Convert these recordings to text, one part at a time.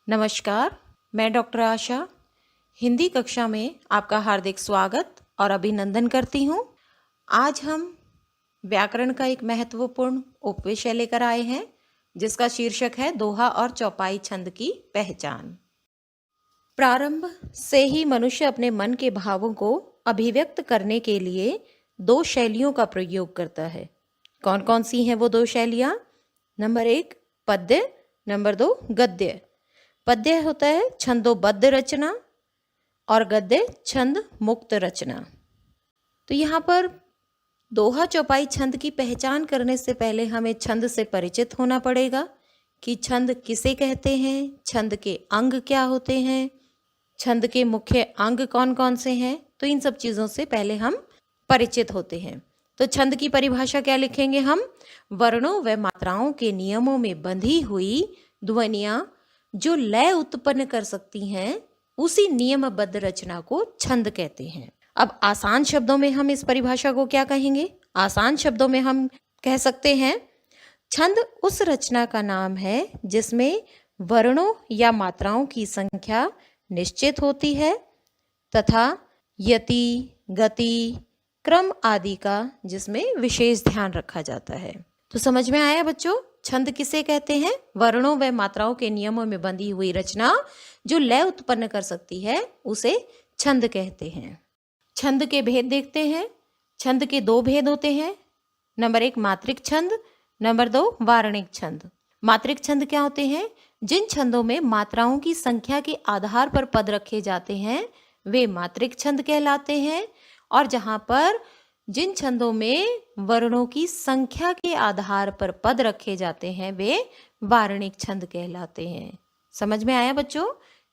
नमस्कार, मैं डॉक्टर आशा हिंदी कक्षा में आपका हार्दिक स्वागत और अभिनंदन करती हूँ। आज हम व्याकरण का एक महत्वपूर्ण उपविषय लेकर आए हैं जिसका शीर्षक है दोहा और चौपाई छंद की पहचान। प्रारंभ से ही मनुष्य अपने मन के भावों को अभिव्यक्त करने के लिए दो शैलियों का प्रयोग करता है। कौन कौन सी हैं वो दो शैलियाँ? नंबर 1 पद्य, नंबर 2 गद्य। पद्य होता है छंदोबद्ध रचना और गद्य छंद मुक्त रचना। तो यहाँ पर दोहा चौपाई छंद की पहचान करने से पहले हमें छंद से परिचित होना पड़ेगा कि छंद किसे कहते हैं, छंद के अंग क्या होते हैं, छंद के मुख्य अंग कौन कौन से हैं। तो इन सब चीज़ों से पहले हम परिचित होते हैं। तो छंद की परिभाषा क्या लिखेंगे हम? वर्णों व मात्राओं के नियमों में बंधी हुई ध्वनियाँ जो लय उत्पन्न कर सकती हैं, उसी नियमबद्ध रचना को छंद कहते हैं। अब आसान शब्दों में हम इस परिभाषा को क्या कहेंगे? आसान शब्दों में हम कह सकते हैं छंद उस रचना का नाम है जिसमें वर्णों या मात्राओं की संख्या निश्चित होती है तथा यति, गति, क्रम आदि का जिसमें विशेष ध्यान रखा जाता है। तो समझ में आया बच्चों? छंद किसे कहते हैं? वर्णों व मात्राओं के नियमों में बंधी हुई रचना जो लय उत्पन्न कर सकती है उसे छंद कहते हैं। छंद के भेद देखते हैं। छंद के दो भेद होते हैं। नंबर 1 मात्रिक छंद, नंबर 2 वारणिक छंद। मात्रिक छंद क्या होते हैं? जिन छंदों में मात्राओं की संख्या के आधार पर पद रखे जाते हैं वे मात्रिक छंद कहलाते हैं, और जहाँ पर जिन छंदों में वर्णों की संख्या के आधार पर पद रखे जाते हैं वे वारणिक छंद कहलाते हैं। समझ में आया बच्चों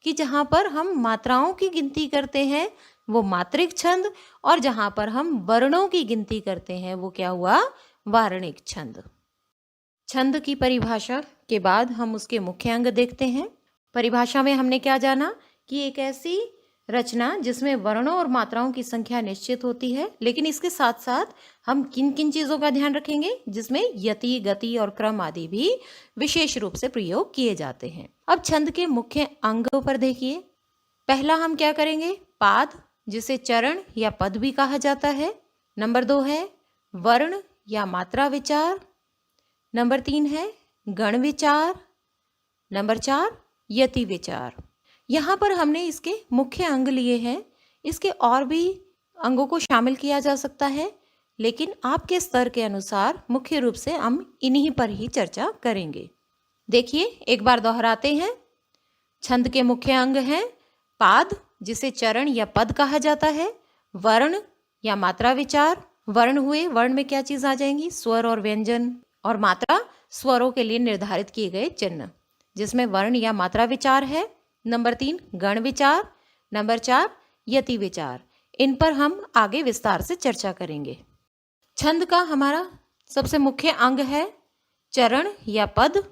कि जहाँ पर हम मात्राओं की गिनती करते हैं वो मात्रिक छंद, और जहाँ पर हम वर्णों की गिनती करते हैं वो क्या हुआ? वारणिक छंद। छंद की परिभाषा के बाद हम उसके मुख्य अंग देखते हैं। परिभाषा में हमने क्या जाना कि एक ऐसी रचना जिसमें वर्णों और मात्राओं की संख्या निश्चित होती है, लेकिन इसके साथ साथ हम किन किन चीज़ों का ध्यान रखेंगे जिसमें यति, गति और क्रम आदि भी विशेष रूप से प्रयोग किए जाते हैं। अब छंद के मुख्य अंगों पर देखिए। पहला हम क्या करेंगे? पाद, जिसे चरण या पद भी कहा जाता है। नंबर 2 है वर्ण या मात्रा विचार। नंबर 3 है गण विचार। नंबर 4 यति विचार। यहाँ पर हमने इसके मुख्य अंग लिए हैं। इसके और भी अंगों को शामिल किया जा सकता है, लेकिन आपके स्तर के अनुसार मुख्य रूप से हम इन्हीं पर ही चर्चा करेंगे। देखिए एक बार दोहराते हैं। छंद के मुख्य अंग हैं पाद, जिसे चरण या पद कहा जाता है। वर्ण या मात्रा विचार। वर्ण हुए, वर्ण में क्या चीज़ आ जाएंगी? स्वर और व्यंजन। और मात्रा स्वरों के लिए निर्धारित किए गए चिन्ह, जिसमें वर्ण या मात्रा विचार है। नंबर 3 गण विचार। नंबर 4 यति विचार। इन पर हम आगे विस्तार से चर्चा करेंगे। छंद का हमारा सबसे मुख्य अंग है चरण या पद।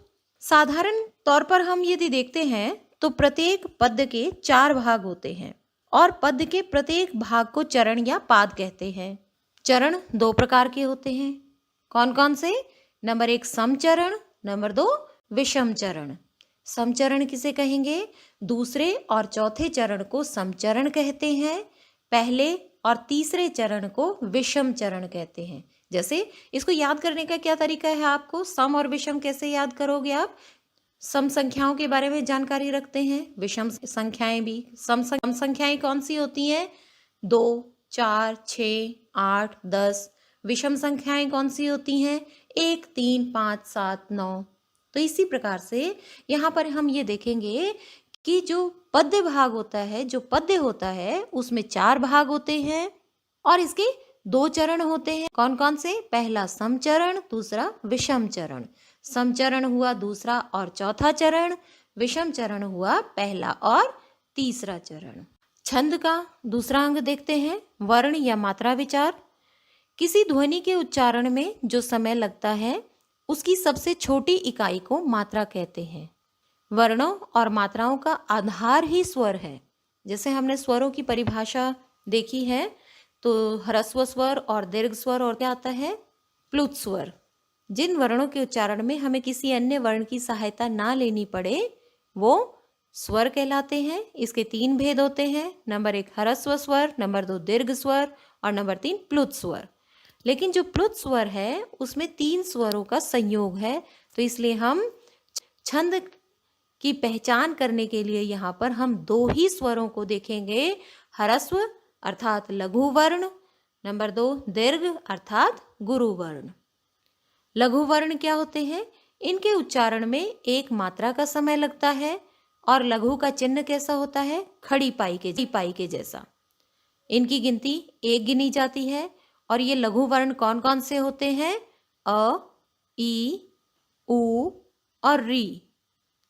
साधारण तौर पर हम यदि देखते हैं तो प्रत्येक पद्य के 4 भाग होते हैं और पद्य के प्रत्येक भाग को चरण या पाद कहते हैं। चरण 2 प्रकार के होते हैं। कौन कौन से? नंबर 1 समचरण, नंबर 2 विषम चरण। समचरण किसे कहेंगे? दूसरे और चौथे चरण को समचरण कहते हैं, पहले और तीसरे चरण को विषम चरण कहते हैं। जैसे इसको याद करने का क्या तरीका है आपको? सम और विषम कैसे याद करोगे आप? सम संख्याओं के बारे में जानकारी रखते हैं, विषम संख्याएं भी। सम संख्याएं कौन सी होती हैं? 2, 4, 6, 8, 10। विषम संख्याएं कौन सी होती हैं? 1, 3, 5, 7, 9। तो इसी प्रकार से यहाँ पर हम ये देखेंगे कि जो पद्य भाग होता है, जो पद्य होता है उसमें 4 भाग होते हैं और इसके 2 चरण होते हैं। कौन कौन से? पहला समचरण, दूसरा विषम चरण। समचरण हुआ दूसरा और चौथा चरण, विषम चरण हुआ पहला और तीसरा चरण। छंद का दूसरा अंग देखते हैं वर्ण या मात्रा विचार। किसी ध्वनि के उच्चारण में जो समय लगता है उसकी सबसे छोटी इकाई को मात्रा कहते हैं। वर्णों और मात्राओं का आधार ही स्वर है। जैसे हमने स्वरों की परिभाषा देखी है तो ह्रस्व स्वर और दीर्घ स्वर और क्या आता है? प्लुत स्वर। जिन वर्णों के उच्चारण में हमें किसी अन्य वर्ण की सहायता ना लेनी पड़े वो स्वर कहलाते हैं। इसके 3 भेद होते हैं। नंबर 1 ह्रस्व स्वर, नंबर 2 दीर्घ स्वर और नंबर 3 प्लुत स्वर। लेकिन जो प्लुत स्वर है उसमें 3 स्वरों का संयोग है, तो इसलिए हम छंद की पहचान करने के लिए यहाँ पर हम 2 ही स्वरों को देखेंगे। ह्रस्व अर्थात लघु वर्ण, नंबर 2 दीर्घ अर्थात गुरु वर्ण। लघु वर्ण क्या होते हैं? इनके उच्चारण में एक मात्रा का समय लगता है और लघु का चिन्ह कैसा होता है? खड़ी पाई के जैसा। इनकी गिनती 1 गिनी जाती है। और ये लघु वर्ण कौन कौन से होते हैं? अ, ई, उ और री।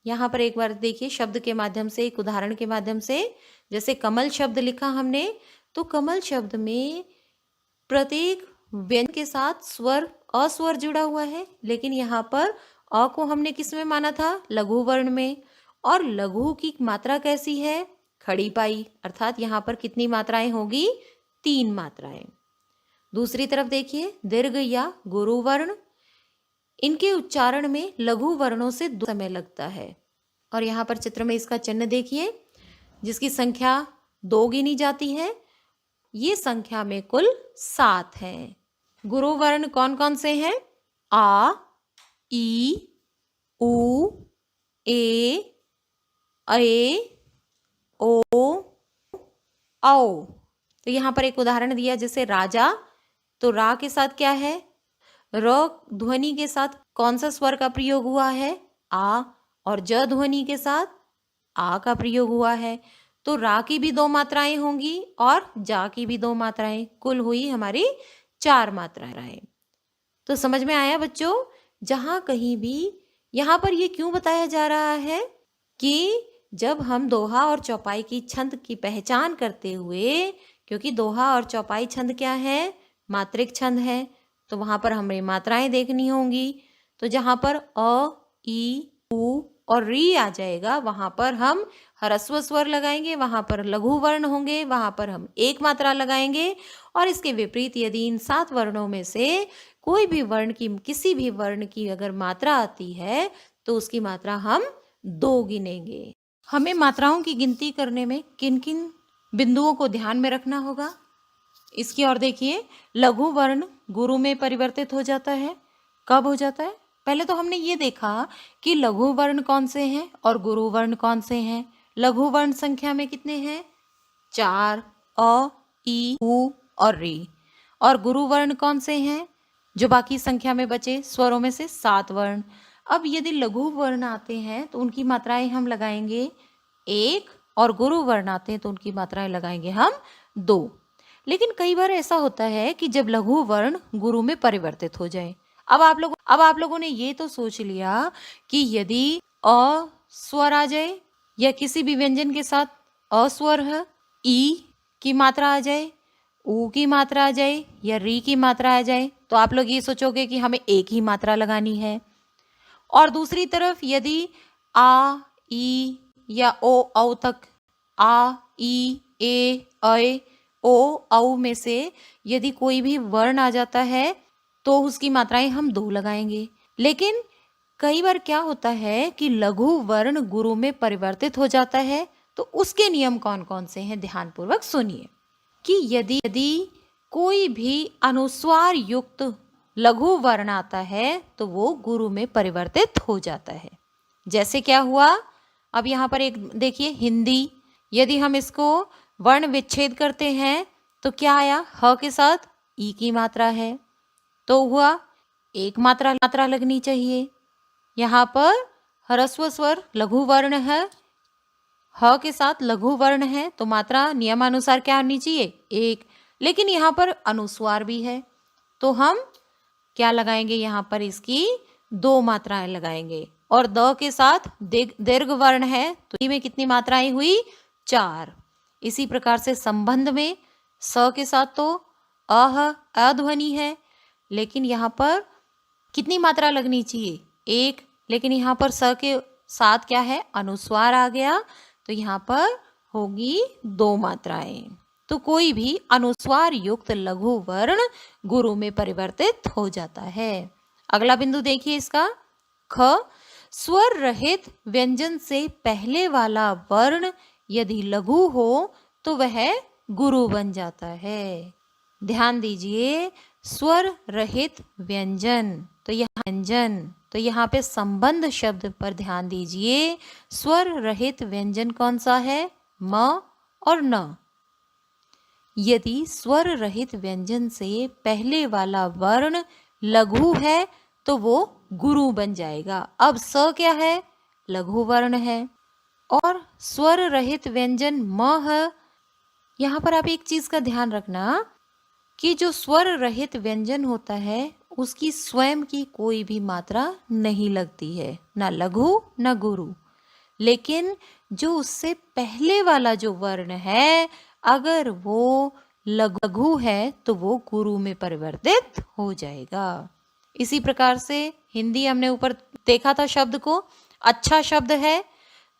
यहाँ पर एक बार देखिए शब्द के माध्यम से, एक उदाहरण के माध्यम से। जैसे कमल शब्द लिखा हमने, तो कमल शब्द में प्रत्येक व्यंजन के साथ स्वर अस्वर जुड़ा हुआ है, लेकिन यहाँ पर अ को हमने किस में माना था? लघु वर्ण में। और लघु की मात्रा कैसी है? खड़ी पाई, अर्थात यहाँ पर कितनी मात्राएं होगी? 3 मात्राएं। दूसरी तरफ देखिए दीर्घ या गुरु वर्ण, इनके उच्चारण में लघु वर्णों से 2 समय लगता है। और यहाँ पर चित्र में इसका चिन्ह देखिए, जिसकी संख्या 2 गिनी जाती है। ये संख्या में कुल 7 हैं। गुरु वर्ण कौन कौन से हैं? आ, ई, उ, ए, ओ, औ। तो यहाँ पर एक उदाहरण दिया, जैसे राजा, तो रा के साथ क्या है? र ध्वनि के साथ कौन सा स्वर का प्रयोग हुआ है? आ। और ज ध्वनि के साथ आ का प्रयोग हुआ है। तो रा की भी 2 मात्राएं होंगी और जा की भी 2 मात्राएं, कुल हुई हमारी 4 मात्राएं। तो समझ में आया बच्चों? जहां कहीं भी यहाँ पर ये क्यों बताया जा रहा है कि जब हम दोहा और चौपाई की छंद की पहचान करते हुए, क्योंकि दोहा और चौपाई छंद क्या है? मात्रिक छंद है, तो वहां पर हमें मात्राएं देखनी होंगी। तो जहां पर अ, ई, उ और री आ जाएगा, वहां पर हम ह्रस्व स्वर लगाएंगे, वहां पर लघु वर्ण होंगे, वहां पर हम 1 मात्रा लगाएंगे। और इसके विपरीत यदि इन 7 वर्णों में से कोई भी वर्ण की, किसी भी वर्ण की अगर मात्रा आती है, तो उसकी मात्रा हम 2 गिनेंगे। हमें मात्राओं की गिनती करने में किन किन बिंदुओं को ध्यान में रखना होगा, इसकी ओर देखिए। लघु वर्ण गुरु में परिवर्तित हो जाता है। कब हो जाता है? पहले तो हमने ये देखा कि लघु वर्ण कौन से हैं और गुरु वर्ण कौन से हैं। लघु वर्ण संख्या में कितने हैं? 4, अ, ई, उ और री। और गुरु वर्ण कौन से हैं? जो बाकी संख्या में बचे स्वरों में से 7 वर्ण। अब यदि लघु वर्ण आते हैं तो उनकी मात्राएं हम लगाएंगे 1, और गुरु वर्ण आते हैं तो उनकी मात्राएं लगाएंगे हम 2। लेकिन कई बार ऐसा होता है कि जब लघु वर्ण गुरु में परिवर्तित हो जाए। अब आप लोगों ने ये तो सोच लिया कि यदि अ स्वर आ जाए या किसी भी व्यंजन के साथ अस्वर है, ई की मात्रा आ जाए, उ की मात्रा आ जाए या री की मात्रा आ जाए, तो आप लोग ये सोचोगे कि हमें 1 ही मात्रा लगानी है। और दूसरी तरफ यदि आ, ई या ओ, औ तक, आ, ई, ए, ऐ, ओ, औ में से यदि कोई भी वर्ण आ जाता है तो उसकी मात्राएं हम 2 लगाएंगे। लेकिन कई बार क्या होता है कि लघु वर्ण गुरु में परिवर्तित हो जाता है, तो उसके नियम कौन कौन से हैं? ध्यानपूर्वक सुनिए कि यदि कोई भी अनुस्वार युक्त लघु वर्ण आता है तो वो गुरु में परिवर्तित हो जाता है। जैसे क्या हुआ? अब यहाँ पर एक देखिए हिंदी, यदि हम इसको वर्ण विच्छेद करते हैं तो क्या आया? ह के साथ ई की मात्रा है, तो हुआ 1 मात्रा लगनी चाहिए। यहाँ पर ह्रस्व स्वर लघु वर्ण है, ह के साथ लघु वर्ण है, तो मात्रा नियमानुसार क्या होनी चाहिए? 1। लेकिन यहाँ पर अनुस्वार भी है, तो हम क्या लगाएंगे? यहाँ पर इसकी 2 मात्राएं लगाएंगे। और द के साथ दीर्घ वर्ण है, तो में कितनी मात्राएं हुई? 4। इसी प्रकार से संबंध में स के साथ तो अध्वनि है, लेकिन यहाँ पर कितनी मात्रा लगनी चाहिए? 1। लेकिन यहाँ पर स के साथ क्या है? अनुस्वार आ गया, तो यहाँ पर होगी 2 मात्राएं। तो कोई भी अनुस्वार युक्त लघु वर्ण गुरु में परिवर्तित हो जाता है। अगला बिंदु देखिए इसका ख। स्वर रहित व्यंजन से पहले वाला वर्ण यदि लघु हो तो वह गुरु बन जाता है। ध्यान दीजिए, स्वर रहित व्यंजन, तो यहाँ पे संबंध शब्द पर ध्यान दीजिए। स्वर रहित व्यंजन कौन सा है? म और न। यदि स्वर रहित व्यंजन से पहले वाला वर्ण लघु है तो वो गुरु बन जाएगा। अब स क्या है? लघु वर्ण है। और स्वर रहित व्यंजन म है। यहाँ पर आप एक चीज का ध्यान रखना कि जो स्वर रहित व्यंजन होता है उसकी स्वयं की कोई भी मात्रा नहीं लगती है, ना लघु न गुरु। लेकिन जो उससे पहले वाला जो वर्ण है, अगर वो लघु है तो वो गुरु में परिवर्तित हो जाएगा। इसी प्रकार से हिंदी हमने ऊपर देखा था शब्द को, अच्छा शब्द है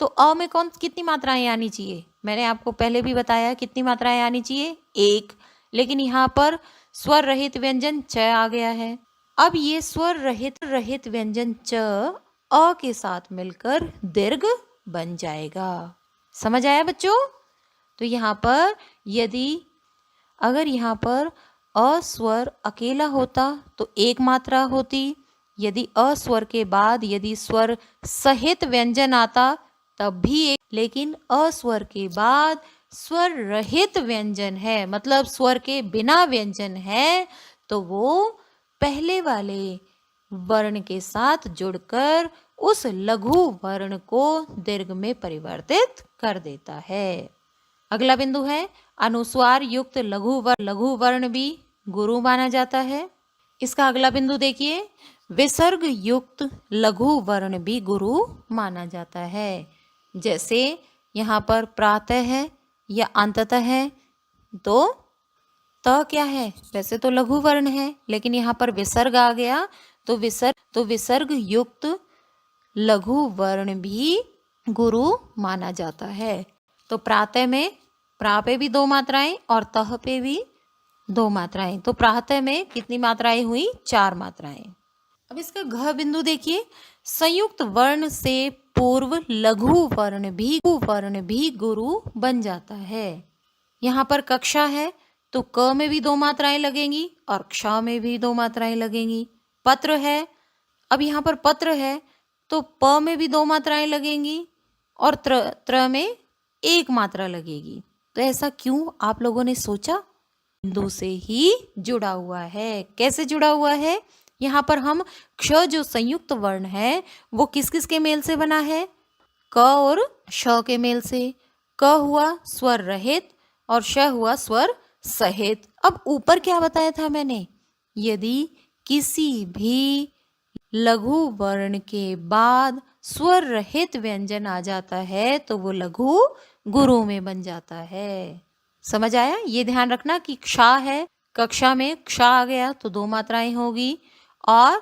तो अ में कितनी मात्राएं आनी चाहिए? मैंने आपको पहले भी बताया कितनी मात्राएं आनी चाहिए? 1। लेकिन यहाँ पर स्वर रहित व्यंजन च आ गया है। अब ये स्वर रहित व्यंजन च अ के साथ मिलकर दीर्घ बन जाएगा। समझ आया बच्चों? तो यहाँ पर अगर यहाँ पर अ स्वर अकेला होता तो एक मात्रा होती। यदि अ स्वर के बाद यदि स्वर सहित व्यंजन आता तब भी एक, लेकिन अ स्वर के बाद स्वर रहित व्यंजन है, मतलब स्वर के बिना व्यंजन है, तो वो पहले वाले वर्ण के साथ जुड़कर उस लघु वर्ण को दीर्घ में परिवर्तित कर देता है। अगला बिंदु है अनुस्वार युक्त लघु वर्ण भी गुरु माना जाता है। इसका अगला बिंदु देखिए, विसर्ग युक्त लघु वर्ण भी गुरु माना जाता है। जैसे यहाँ पर प्रातः है या अंततः है तो त क्या है? वैसे तो लघु वर्ण है, लेकिन यहाँ पर विसर्ग आ गया तो विसर्ग युक्त लघु वर्ण भी गुरु माना जाता है। तो प्रातः में प्रा पे भी 2 मात्राएं और तह पे भी 2 मात्राएं, तो प्रातः में कितनी मात्राएं हुई? 4 मात्राएं। अब इसका घ बिंदु देखिए, संयुक्त वर्ण से पूर्व लघु वर्ण भी गुरु बन जाता है। यहाँ पर कक्षा है तो क में भी 2 मात्राएं लगेंगी और क्ष में भी 2 मात्राएं लगेंगी। पत्र है, अब यहाँ पर पत्र है तो प में भी 2 मात्राएं लगेंगी और त्र में 1 मात्रा लगेगी। तो ऐसा क्यों आप लोगों ने सोचा? बिंदु से ही जुड़ा हुआ है। कैसे जुड़ा हुआ है? यहाँ पर हम क्ष जो संयुक्त वर्ण है वो किस किस के मेल से बना है? क और श के मेल से। क हुआ स्वर रहित और श हुआ स्वर सहित। अब ऊपर क्या बताया था मैंने? यदि किसी भी लघु वर्ण के बाद स्वर रहित व्यंजन आ जाता है तो वो लघु गुरु में बन जाता है। समझ आया? ये ध्यान रखना किक्षा है, कक्षा मेंक्षा आ गया तो 2 मात्राएं होगी और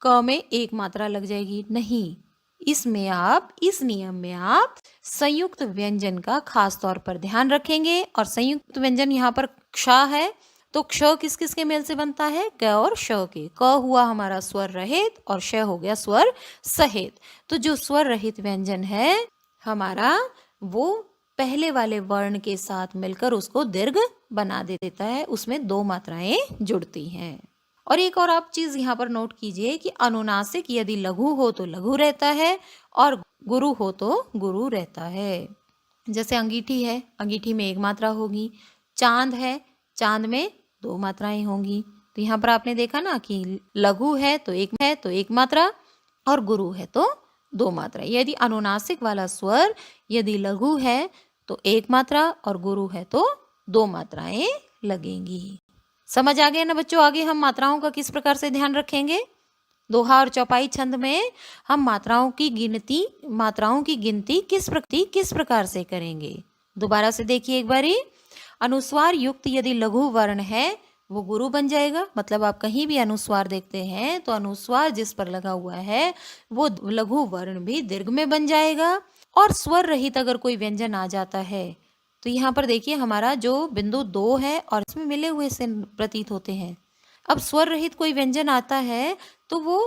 क में 1 मात्रा लग जाएगी। नहीं, इस नियम में आप संयुक्त व्यंजन का खास तौर पर ध्यान रखेंगे। और संयुक्त व्यंजन यहाँ परक्षा है तो क्ष किस किस के मेल से बनता है? क और श के। क हुआ हमारा स्वर रहित और श हो गया स्वर सहित। तो जो स्वर रहित व्यंजन है हमारा वो पहले वाले वर्ण के साथ मिलकर उसको दीर्घ बना देता है, उसमें 2 मात्राएं जुड़ती हैं। और एक और आप चीज यहाँ पर नोट कीजिए कि अनुनासिक यदि लघु हो तो लघु रहता है और गुरु हो तो गुरु रहता है। जैसे अंगीठी है, अंगीठी में 1 मात्रा होगी। चांद है, चांद में 2 मात्राएं होंगी। तो यहाँ पर आपने देखा ना कि लघु है तो 1 मात्रा और गुरु है तो 2 मात्रा। यदि अनुनासिक वाला स्वर यदि लघु है तो 1 मात्रा और गुरु है तो 2 मात्राएं लगेंगी। समझ आ गया ना बच्चों? आगे हम मात्राओं का किस प्रकार से ध्यान रखेंगे? दोहा और चौपाई छंद में हम मात्राओं की गिनती किस प्रकार से करेंगे? दोबारा से देखिए एक बारी। अनुस्वार युक्त यदि लघु वर्ण है वो गुरु बन जाएगा। मतलब आप कहीं भी अनुस्वार देखते हैं तो अनुस्वार जिस पर लगा हुआ है वो लघु वर्ण भी दीर्घ में बन जाएगा। और स्वर रहित अगर कोई व्यंजन आ जाता है तो यहाँ पर देखिए हमारा जो बिंदु 2 है और इसमें मिले हुए से प्रतीत होते हैं। अब स्वर रहित कोई व्यंजन आता है तो वो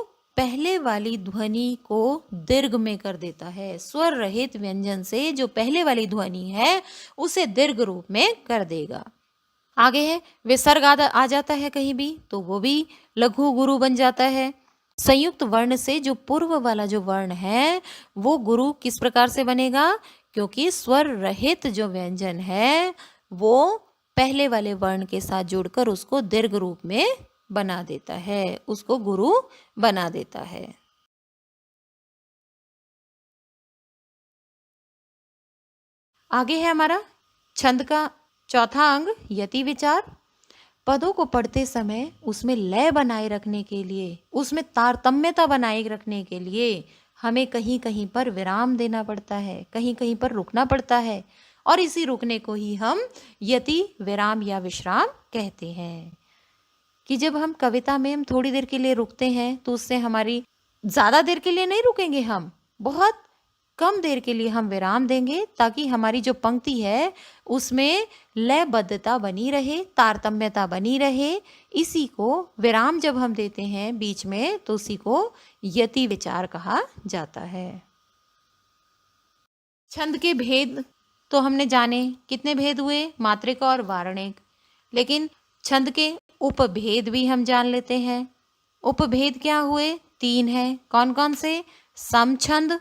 पहले वाली ध्वनि को दीर्घ में कर देता है। स्वर रहित व्यंजन से जो पहले वाली ध्वनि है उसे दीर्घ रूप में कर देगा। आगे है विसर्ग आ जाता है कहीं भी तो वो भी लघु गुरु बन जाता है। संयुक्त वर्ण से जो पूर्व वाला जो वर्ण है वो गुरु किस प्रकार से बनेगा, क्योंकि स्वर रहित जो व्यंजन है वो पहले वाले वर्ण के साथ जुड़कर उसको दीर्घ रूप में बना देता है, उसको गुरु बना देता है। आगे है हमारा छंद का चौथा अंग यति विचार। पदों को पढ़ते समय उसमें लय बनाए रखने के लिए, उसमें तारतम्यता बनाए रखने के लिए हमें कहीं कहीं पर विराम देना पड़ता है, कहीं कहीं पर रुकना पड़ता है, और इसी रुकने को ही हम यति विराम या विश्राम कहते हैं। कि जब हम कविता में हम थोड़ी देर के लिए रुकते हैं तो उससे हमारी, ज़्यादा देर के लिए नहीं रुकेंगे, हम बहुत कम देर के लिए हम विराम देंगे ताकि हमारी जो पंक्ति है उसमें लयबद्धता बनी रहे, तारतम्यता बनी रहे। इसी को विराम जब हम देते हैं बीच में तो उसी को यति विचार कहा जाता है। छंद के भेद तो हमने जाने, कितने भेद हुए, मात्रिक और वारणिक। लेकिन छंद के उपभेद भी हम जान लेते हैं। उपभेद क्या हुए, 3 हैं। कौन कौन से? समछंद,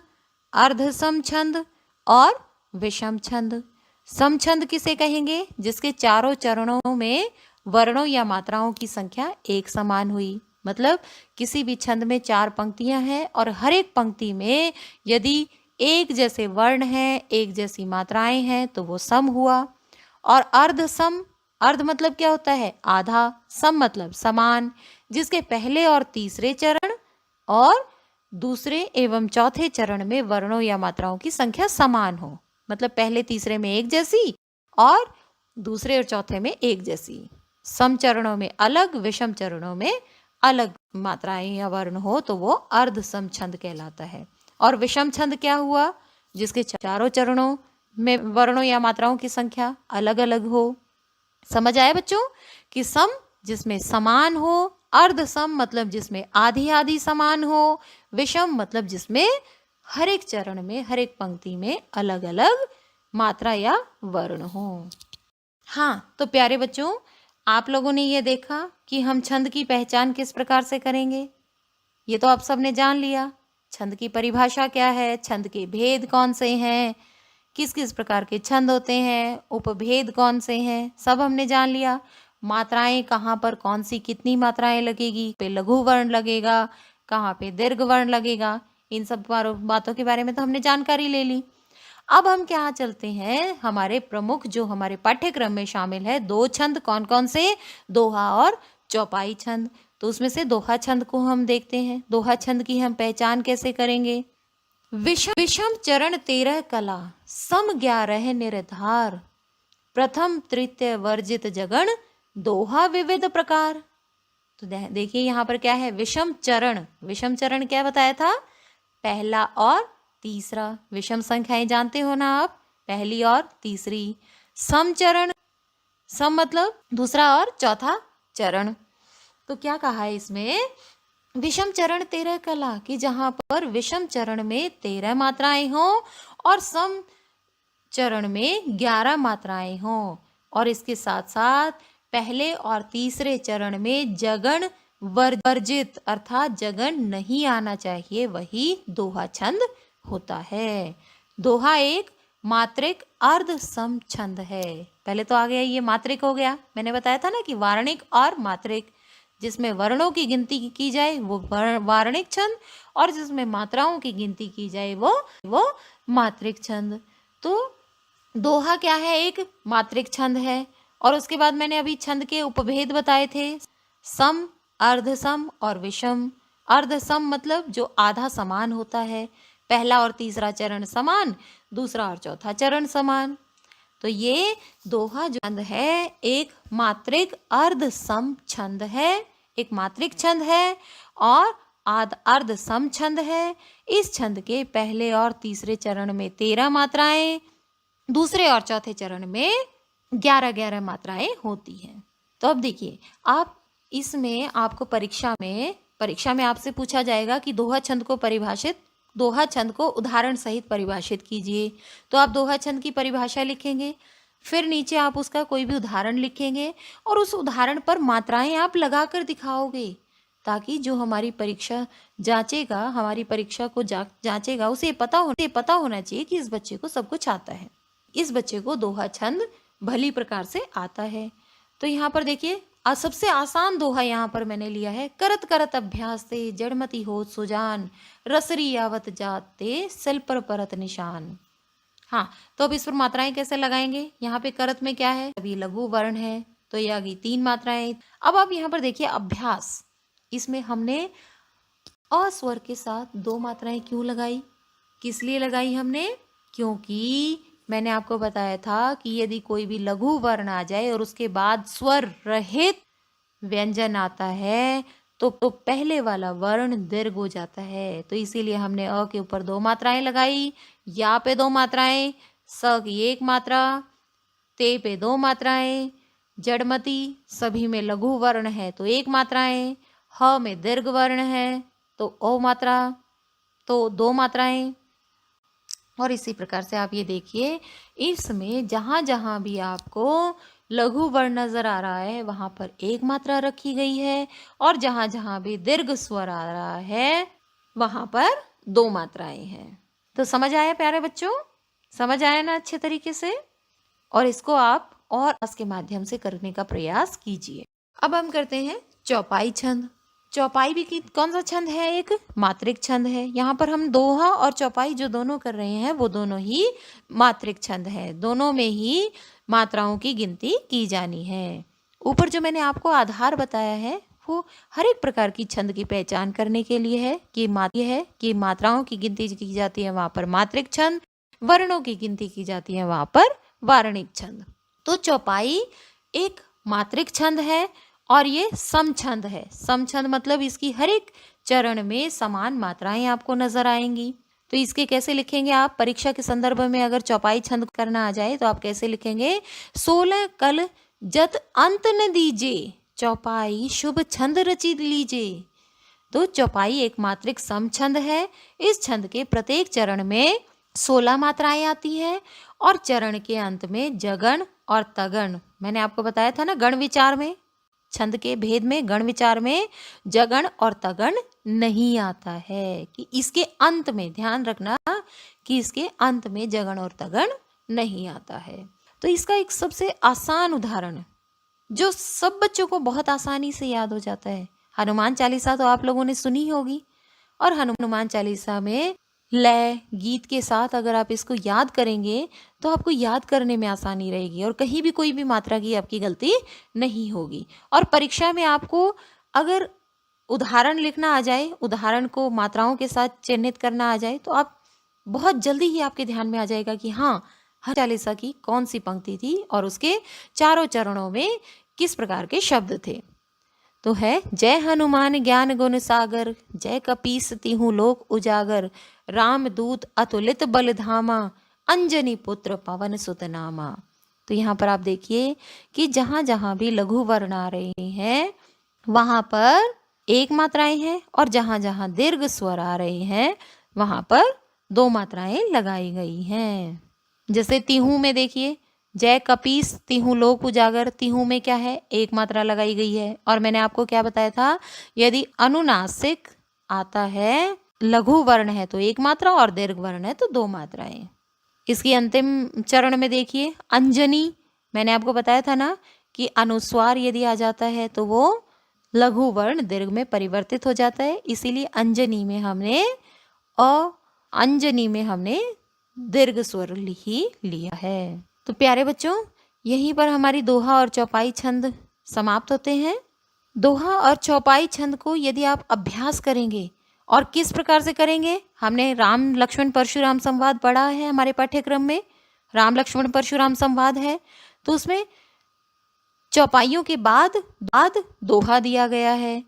अर्ध समछंद और विषम छंद। समछंद किसे कहेंगे? जिसके चारों चरणों में वर्णों या मात्राओं की संख्या एक समान हुई। मतलब किसी भी छंद में 4 पंक्तियां हैं और हर एक पंक्ति में यदि एक जैसे वर्ण हैं, एक जैसी मात्राएं हैं तो वो सम हुआ। और अर्ध सम, अर्ध मतलब क्या होता है? आधा। सम मतलब समान, जिसके पहले और तीसरे चरण और दूसरे एवं चौथे चरण में वर्णों या मात्राओं की संख्या समान हो। मतलब पहले तीसरे में एक जैसी और दूसरे और चौथे में एक जैसी। सम चरणों में अलग, विषम चरणों में अलग मात्राएं या वर्ण हो तो वो अर्ध सम छंद कहलाता है। और विषम छंद क्या हुआ? जिसके चारों चरणों में वर्णों या मात्राओं की संख्या अलग अलग हो। समझ आए बच्चों? कि सम जिसमें समान हो, अर्ध सम मतलब जिसमें आधी आधी समान हो, विषम मतलब जिसमें हर एक चरण में, हर एक पंक्ति में अलग अलग मात्रा या वर्ण हो। हाँ, तो प्यारे बच्चों, आप लोगों ने ये देखा कि हम छंद की पहचान किस प्रकार से करेंगे। ये तो आप सबने जान लिया। छंद की परिभाषा क्या है, छंद के भेद कौन से हैं, किस किस प्रकार के छंद होते हैं, उपभेद कौन से हैं, सब हमने जान लिया। मात्राएं कहाँ पर कौन सी कितनी मात्राएं लगेगी, पे लघु वर्ण लगेगा, कहाँ पे दीर्घ वर्ण लगेगा, इन सब बातों के बारे में तो हमने जानकारी ले ली। अब हम क्या चलते हैं, हमारे प्रमुख जो हमारे पाठ्यक्रम में शामिल है 2 छंद, कौन कौन से? दोहा और चौपाई छंद। तो उसमें से दोहा छंद को हम देखते हैं। दोहा छंद की हम पहचान कैसे करेंगे? विषम चरण 13 कला, सम 11 निर्धार, प्रथम तृतीय वर्जित जगण, दोहा विविध प्रकार। तो देखिए यहाँ पर क्या है? विषम चरण। विषम चरण क्या बताया था? पहला और तीसरा। विषम संख्याएं जानते हो ना आप, पहली और तीसरी। सम चरण, सम मतलब दूसरा और चौथा चरण। तो क्या कहा है इसमें? विषम चरण 13 कला, कि जहां पर विषम चरण में 13 मात्राएं हों और सम चरण में 11 मात्राएं हों, और इसके साथ साथ पहले और तीसरे चरण में जगण वर्जित अर्थात जगण नहीं आना चाहिए, वही दोहा छंद होता है। दोहा एक मात्रिक अर्ध सम छंद है। पहले तो आ गया ये मात्रिक हो गया, मैंने बताया था ना कि वारणिक और मात्रिक। जिसमें वर्णों की गिनती की जाए वो वारणिक छंद, और जिसमें मात्राओं की गिनती की जाए वो मात्रिक छंद। तो दोहा क्या है? एक मात्रिक छंद है। और उसके बाद मैंने अभी छंद के उपभेद बताए थे, सम, अर्ध सम और विषम। अर्ध सम मतलब जो आधा समान होता है, पहला और तीसरा चरण समान, दूसरा और चौथा चरण समान। तो ये दोहा जो छंद है एक मात्रिक अर्ध सम छंद है, एक मात्रिक छंद है और अर्ध सम छंद है। इस छंद के पहले और तीसरे चरण में 13 मात्राएं, दूसरे और चौथे चरण में 11-11 मात्राएं होती हैं। तो अब देखिए, आप इसमें आपको परीक्षा में परीक्षा में आपसे पूछा जाएगा कि दोहा छंद को उदाहरण सहित परिभाषित कीजिए। तो आप दोहा छंद की परिभाषा लिखेंगे, फिर नीचे आप उसका कोई भी उदाहरण लिखेंगे और उस उदाहरण पर मात्राएं आप लगाकर दिखाओगे, ताकि जो हमारी परीक्षा को जांचेगा उसे पता होना चाहिए कि इस बच्चे को सब कुछ आता है, इस बच्चे को दोहा छंद भली प्रकार से आता है। तो यहाँ पर देखिए सबसे आसान दोहा यहाँ पर मैंने लिया है, करत करत अभ्यास से जड़मति होत सुजान, रसरी आवत जाते सिल पर परत निशान। हाँ, तो अब इस पर मात्राएं कैसे लगाएंगे। यहाँ पे करत में क्या है, अभी लघु वर्ण है, तो ये आ गई 3 मात्राएं। अब आप यहाँ पर देखिए अभ्यास, इसमें हमने अ स्वर के साथ 2 मात्राएं क्यों लगाई, किस लिए लगाई हमने, क्योंकि मैंने आपको बताया था कि यदि कोई भी लघु वर्ण आ जाए और उसके बाद स्वर रहित व्यंजन आता है तो पहले वाला वर्ण दीर्घ हो जाता है। तो इसीलिए हमने अ के ऊपर 2 मात्राएं लगाई, या पे 2 मात्राएं, स की 1 मात्रा, ते पे 2 मात्राएं, जड़मति सभी में लघु वर्ण है तो 1 मात्राएं, ह में दीर्घ वर्ण है तो ओ मात्रा, तो 2 मात्राएं। और इसी प्रकार से आप ये देखिए, इसमें जहाँ जहाँ भी आपको लघु वर्ण नजर आ रहा है वहाँ पर 1 मात्रा रखी गई है, और जहाँ जहाँ भी दीर्घ स्वर आ रहा है वहाँ पर 2 मात्राएं हैं। तो समझ आया प्यारे बच्चों, समझ आया ना अच्छे तरीके से। और इसको आप और के माध्यम से करने का प्रयास कीजिए। अब हम करते हैं चौपाई छंद। चौपाई भी कौन सा छंद है, एक मात्रिक छंद है। यहाँ पर हम दोहा और चौपाई जो दोनों कर रहे हैं वो दोनों ही मात्रिक छंद है, दोनों में ही मात्राओं की गिनती की जानी है। ऊपर जो मैंने आपको आधार बताया है वो हर एक प्रकार की छंद की पहचान करने के लिए है कि मात्राओं की गिनती की जाती है वहाँ पर मात्रिक छंद, वर्णों की गिनती की जाती है वहाँ पर वार्णिक छंद। तो चौपाई एक मात्रिक छंद है और ये सम छंद है। सम छंद मतलब इसकी हर एक चरण में समान मात्राएं आपको नजर आएंगी। तो इसके कैसे लिखेंगे आप, परीक्षा के संदर्भ में अगर चौपाई छंद करना आ जाए तो आप कैसे लिखेंगे, 16 कल जत अंत न दीजे, चौपाई शुभ छंद रची लीजे। तो चौपाई एक मात्रिक सम छंद है। इस छंद के प्रत्येक चरण में 16 मात्राएं आती हैं और चरण के अंत में जगण और तगण, मैंने आपको बताया था ना गण विचार में, छंद के भेद में गण विचार में जगण और तगण नहीं आता है, कि इसके अंत में ध्यान रखना कि इसके अंत में जगण और तगण नहीं आता है। तो इसका एक सबसे आसान उदाहरण जो सब बच्चों को बहुत आसानी से याद हो जाता है, हनुमान चालीसा तो आप लोगों ने सुनी होगी, और हनुमान चालीसा में लय गीत के साथ अगर आप इसको याद करेंगे तो आपको याद करने में आसानी रहेगी और कहीं भी कोई भी मात्रा की आपकी गलती नहीं होगी। और परीक्षा में आपको अगर उदाहरण लिखना आ जाए, उदाहरण को मात्राओं के साथ चिन्हित करना आ जाए, तो आप बहुत जल्दी ही आपके ध्यान में आ जाएगा कि हाँ हर चालीसा की कौन सी पंक्ति थी और उसके चारों चरणों में किस प्रकार के शब्द थे। तो है, जय हनुमान ज्ञान गुण सागर, जय कपीस तिहु लोक उजागर, राम दूत अतुलित बल धामा, अंजनी पुत्र पवन सुत नामा। तो यहाँ पर आप देखिए कि जहाँ जहाँ भी लघु वर्ण आ रहे हैं वहाँ पर 1 मात्राएं हैं, और जहाँ जहाँ दीर्घ स्वर आ रहे हैं वहाँ पर 2 मात्राएं लगाई गई हैं। जैसे तिहु में देखिए, जय कपीस तिहु लोक उजागर, तिहु में क्या है, 1 मात्रा लगाई गई है। और मैंने आपको क्या बताया था, यदि अनुनासिक आता है, लघु वर्ण है तो 1 मात्रा और दीर्घ वर्ण है तो 2 मात्राएं। इसकी अंतिम चरण में देखिए अंजनी, मैंने आपको बताया था ना कि अनुस्वार यदि आ जाता है तो वो लघु वर्ण दीर्घ में परिवर्तित हो जाता है, इसीलिए अंजनी में हमने दीर्घ स्वर ही लिया है। तो प्यारे बच्चों, यहीं पर हमारी दोहा और चौपाई छंद समाप्त होते हैं। दोहा और चौपाई छंद को यदि आप अभ्यास करेंगे, और किस प्रकार से करेंगे, हमने राम लक्ष्मण परशुराम संवाद पढ़ा है हमारे पाठ्यक्रम में, राम लक्ष्मण परशुराम संवाद है, तो उसमें चौपाइयों के बाद दोहा दिया गया है।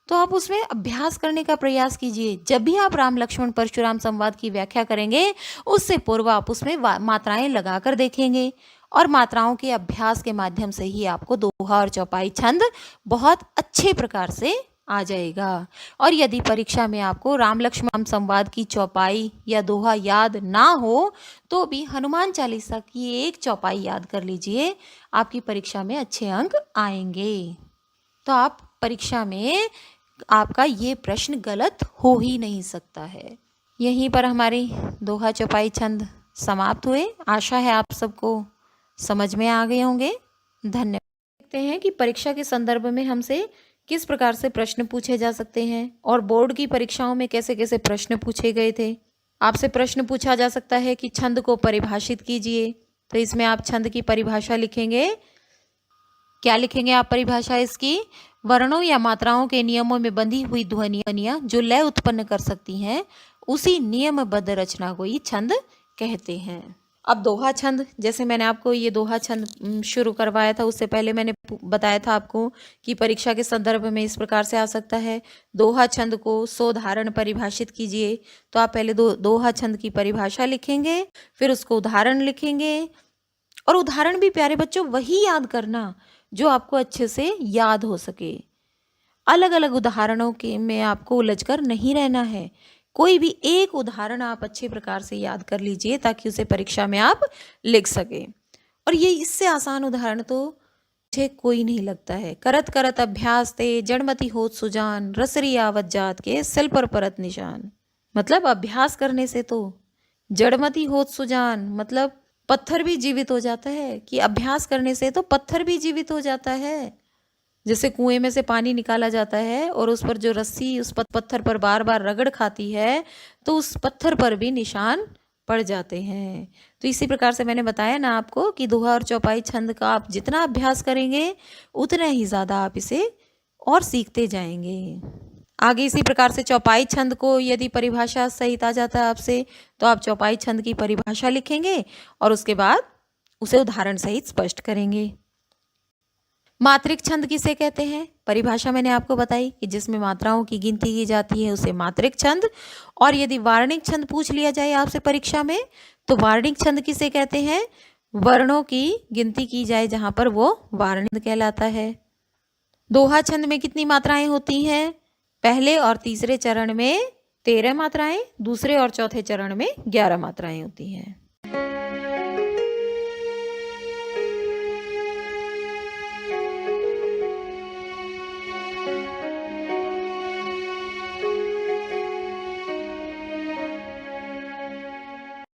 तो आप उसमें अभ्यास करने का प्रयास कीजिए। जब भी आप राम लक्ष्मण परशुराम संवाद की व्याख्या करेंगे उससे पूर्व आप उसमें मात्राएं लगाकर देखेंगे, और मात्राओं के अभ्यास के माध्यम से ही आपको दोहा और चौपाई छंद बहुत अच्छे प्रकार से आ जाएगा। और यदि परीक्षा में आपको राम लक्ष्मण संवाद की चौपाई या दोहा याद ना हो तो भी हनुमान चालीसा की एक चौपाई याद कर लीजिए, आपकी परीक्षा में अच्छे अंक आएंगे। तो आप परीक्षा में आपका ये प्रश्न गलत हो ही नहीं सकता है। यहीं पर हमारी दोहा चौपाई छंद समाप्त हुए। आशा है आप सबको समझ में आ गए होंगे। धन्यवाद। देखते हैं कि परीक्षा के संदर्भ में हमसे किस प्रकार से प्रश्न पूछे जा सकते हैं और बोर्ड की परीक्षाओं में कैसे कैसे प्रश्न पूछे गए थे। आपसे प्रश्न पूछा जा सकता है कि छंद को परिभाषित कीजिए। तो इसमें आप छंद की परिभाषा लिखेंगे। क्या लिखेंगे आप परिभाषा इसकी? वर्णों या मात्राओं के नियमों में बंधी हुई ध्वनियां जो लय उत्पन्न कर सकती हैं, उसी नियमबद्ध रचना को ही छंद कहते हैं। अब दोहा छंद, जैसे मैंने आपको ये दोहा छंद शुरू करवाया था, उससे पहले मैंने बताया था आपको कि परीक्षा के संदर्भ में इस प्रकार से आ सकता है। दोहा छंद को सोधारण परिभाषित कीजिए। तो आप पहले दोहा छंद की परिभाषा लिखेंगे, फिर उसको उदाहरण लिखेंगे। और उदाहरण भी प्यारे बच्चों वही याद करना जो आपको अच्छे से याद हो सके। अलग अलग उदाहरणों के में आपको उलझकर नहीं रहना है। कोई भी एक उदाहरण आप अच्छे प्रकार से याद कर लीजिए ताकि उसे परीक्षा में आप लिख सके। और ये इससे आसान उदाहरण तो मुझे कोई नहीं लगता है। करत करत अभ्यास ते जड़मति होत सुजान, रसरी आवत जात के सिल पर परत निशान। मतलब अभ्यास करने से तो जड़मति होत सुजान, मतलब पत्थर भी जीवित हो जाता है। कि अभ्यास करने से तो पत्थर भी जीवित हो जाता है। जैसे कुएं में से पानी निकाला जाता है और उस पर जो रस्सी उस पत्थर पर बार बार रगड़ खाती है तो उस पत्थर पर भी निशान पड़ जाते हैं। तो इसी प्रकार से मैंने बताया ना आपको कि दोहा और चौपाई छंद का आप जितना अभ्यास करेंगे उतना ही ज़्यादा आप इसे और सीखते जाएंगे। आगे इसी प्रकार से चौपाई छंद को यदि परिभाषा सहित आ जाता है आपसे, तो आप चौपाई छंद की परिभाषा लिखेंगे और उसके बाद उसे उदाहरण सहित स्पष्ट करेंगे। मात्रिक छंद किसे कहते हैं? परिभाषा मैंने आपको बताई कि जिसमें मात्राओं की गिनती की जाती है उसे मात्रिक छंद। और यदि वार्णिक छंद पूछ लिया जाए आपसे परीक्षा में, तो वार्णिक छंद किसे कहते हैं? वर्णों की गिनती की जाए जहां पर वो वार्णिक कहलाता है। दोहा छंद में कितनी मात्राएं होती हैं? पहले और तीसरे चरण में 13 मात्राएं, दूसरे और चौथे चरण में 11 मात्राएं होती हैं।